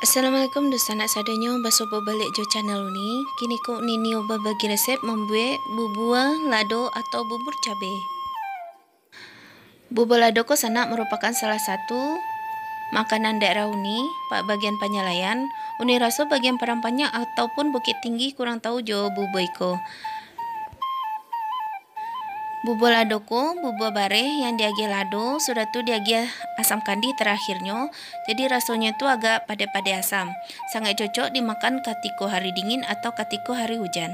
Assalamualaikum dosa anak sadonyo baso balik jo channel ni. Kini ko nini oba bagi resep membuat bubur lado atau bubur cabai. Bubur lado ko sana merupakan salah satu makanan daerah Uni, pak bagian Penyalayan, Uni Raso bagian Parampanya ataupun Bukit Tinggi kurang tahu jo bubur ko. Bubur lado ko, bubur bareh yang diagi lado, sudah tu diagi asam kandi terakhirnya. Jadi rasanya tu agak pada asam. Sangat cocok dimakan ketika hari dingin atau ketika hari hujan.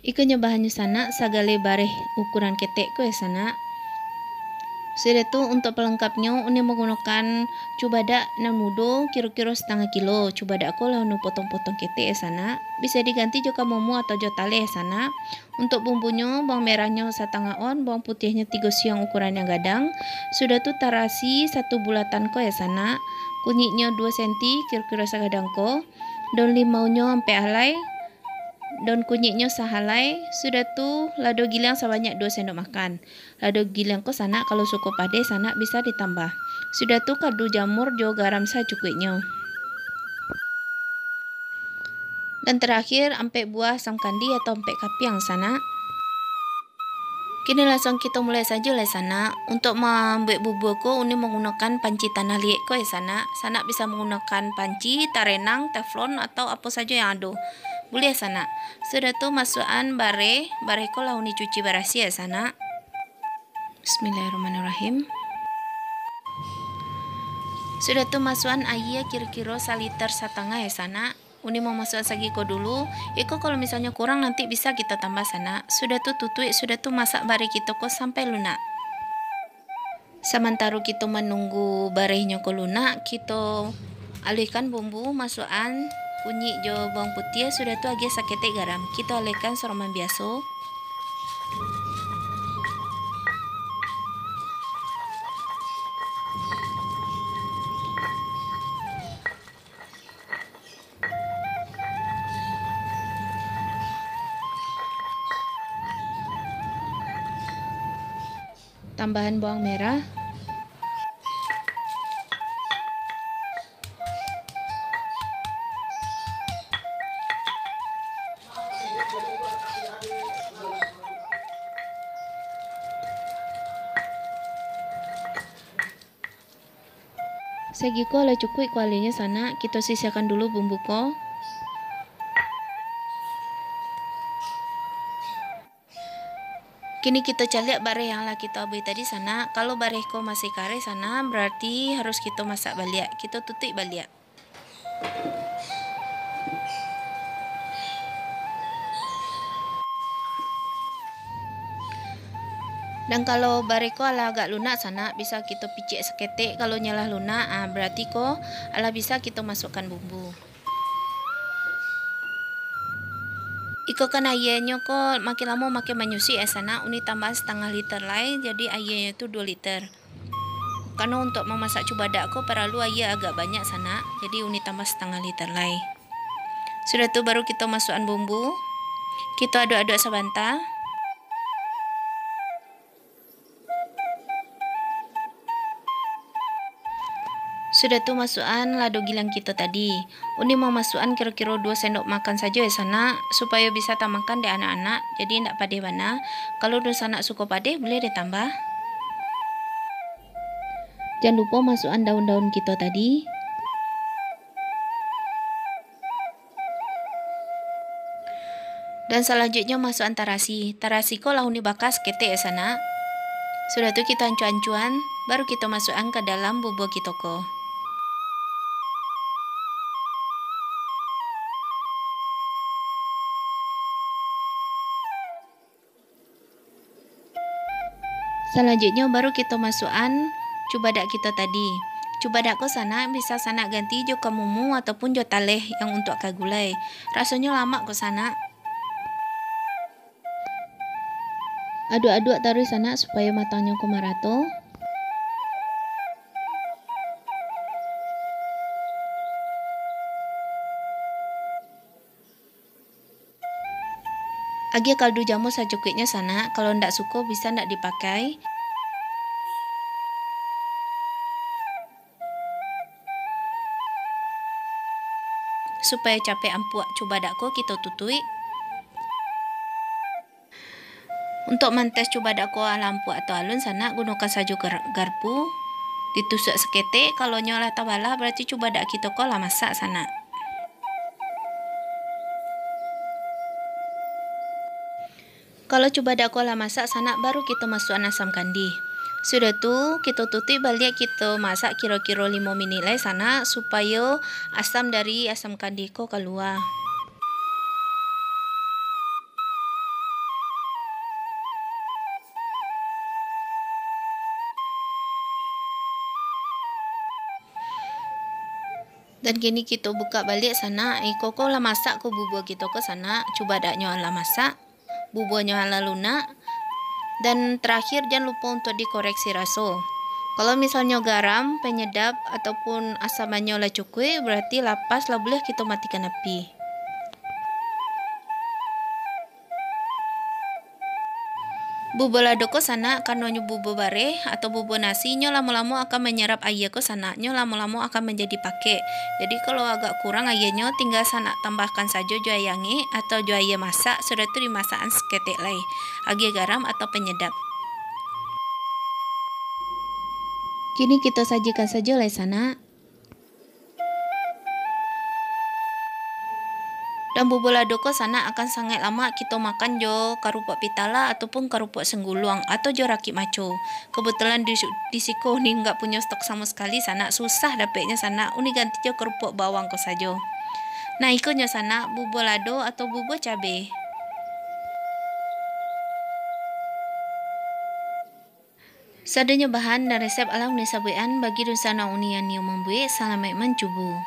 Ikannya bahannya sana sagale bareh ukuran ketek ko ya sana. Sudah tu untuk pelengkapnya Uni menggunakan cubada nan mudo kira-kira setengah kilo. Cubada ko lah potong-potong ketek ya sana. Bisa diganti juga momo atau jotale ya sana. Untuk bumbunya bawang merahnya setengah on, bawang putihnya 3 siung ukuran yang gadang. Sudah tu tarasi 1 bulatan ko ya sana. Kunyitnya 2 cm kira-kira segadang ko. Daun limaunya sampai halai. Daun kunyitnya sahalai. Sudah tu lado gilang sebanyak 2 sendok makan. Lado gilang ko sana kalau suka pade sana bisa ditambah. Sudah tu kaldu jamur jo garam secukupnya. Dan terakhir ampe buah asam kandi atau ampe kapiang sana. Kini langsung kita mulai saja lah sana. Untuk membuat bubur ko Uni menggunakan panci tanah liat ko ya sana. Sana bisa menggunakan panci, tarenang, teflon atau apa saja yang ada. Boleh sana. Sudah tu masukkan bareh ko lah Uni cuci berasi ya sana. Bismillahirrahmanirrahim. Sudah tu masukkan air kira-kira 1,5 liter ya sana. Uni mau masukkan sagiko dulu. Iko kalau misalnya kurang nanti bisa kita tambah sana. Sudah tu tutup, sudah tu masak bareh kita ko sampai lunak. Sementara kita menunggu barehnya ko lunak, kita alihkan bumbu, masukkan kunyit jo bawang putih, sudah tu agak sakete garam. Kita alihkan seroman biasa. Tambahan bawang merah. Segiko lah cukup kualinya sana. Kita sisakan dulu bumbu ko. Kini kita caliak bareh yang lah kita abui tadi sana. Kalau bareh ko masih kare sana, berarti harus kita masak balik. Kita tutup balik. Dan kalau bareh ko ala agak lunak sana, bisa kita picik seketik. Kalau nyalah lunak, berarti ko ala bisa kita masukkan bumbu. Iko kan airnya ko makin lama makin menyusui ya sana. Uni tambah setengah liter lai, jadi airnya itu 2 liter. Karena untuk memasak cubada ko perlu air agak banyak sana, jadi Uni tambah setengah liter lai. Sudah tu baru kita masukkan bumbu. Kita aduk-aduk sebentar. Sudah tu masukkan lado gilang kita tadi. Uni mau masukkan kira-kira 2 sendok makan saja ya sana, supaya bisa makan di anak-anak, jadi tidak pade bana. Kalau dosa anak suka pade boleh ditambah. Jangan lupa masukkan daun-daun kita tadi. Dan selanjutnya masukkan tarasi. Tarasi ko lah Uni bakas ketek ya sana. Sudah tu kita ancuan-ancuan, baru kita masukkan ke dalam bubur kita ko. Selanjutnya baru kita masukkan cubada kita tadi. Cubada ko sana bisa sana ganti jo kamumu ataupun jo taleh yang untuk kagulai. Rasanya lama ko sana. Aduk-aduk taruh sana supaya matangnya ko marato. Agi kaldu jamur secukupnya sana. Kalau ndak suka bisa ndak dipakai. supaya capek ampuak cubadak ko kita tutui. Untuk mentes cubadak ko lampu atau alun sana gunakan saja garpu ditusuk sekete. Kalau nyolah tabala berarti cubadak kita ko lah masak sana. Kalau cubadak ko lah masak sana baru kita masukkan asam kandi. Sudah tu kita tutup balik, kita masak kira-kira 5 minit lah sana supaya asam dari asam kandi ko keluar. Dan gini kita buka balik sana, koko lah masak ko bubur kita ke sana, cubadaknya lah masak, buburnya lah lunak. Dan terakhir jangan lupa untuk dikoreksi rasa. Kalau misalnya garam, penyedap ataupun asamannya lah cukup, berarti lapas lah boleh kita matikan api. Bubur lado ko sana karena bubur bare atau bubur nasi nyo lama-lama akan menyerap air ko sana, nyo lama-lama akan menjadi pakai. Jadi kalau agak kurang airnya tinggal sana tambahkan saja jua yangi atau jua air masak, sudah itu dimasakkan seketik lagi agar garam atau penyedap. Kini kita sajikan saja lah sana. Dan bubur lado ko sana akan sangat lama kita makan jo karupuk pitala ataupun karupuk sengguluang atau jo rakit maco. Kebetulan di siko ni nggak punya stok sama sekali sana, susah dapetnya sana. Uni ganti jo kerupuk bawang ko saja. Nah ikutnya sana bubur lado atau bubur cabe. Sadanya bahan dan resep ala uni sabuan bagi dusana uni yang membuat selamat mencubu.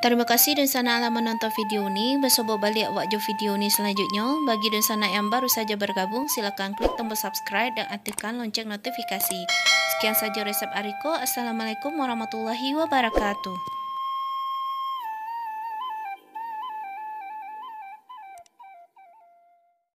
Terima kasih dan sana ala menonton video ini. Bersobo balik waktu video ini selanjutnya. Bagi dan sana yang baru saja bergabung, silakan klik tombol subscribe dan aktifkan lonceng notifikasi. Sekian saja resep Ariko. Assalamualaikum warahmatullahi wabarakatuh.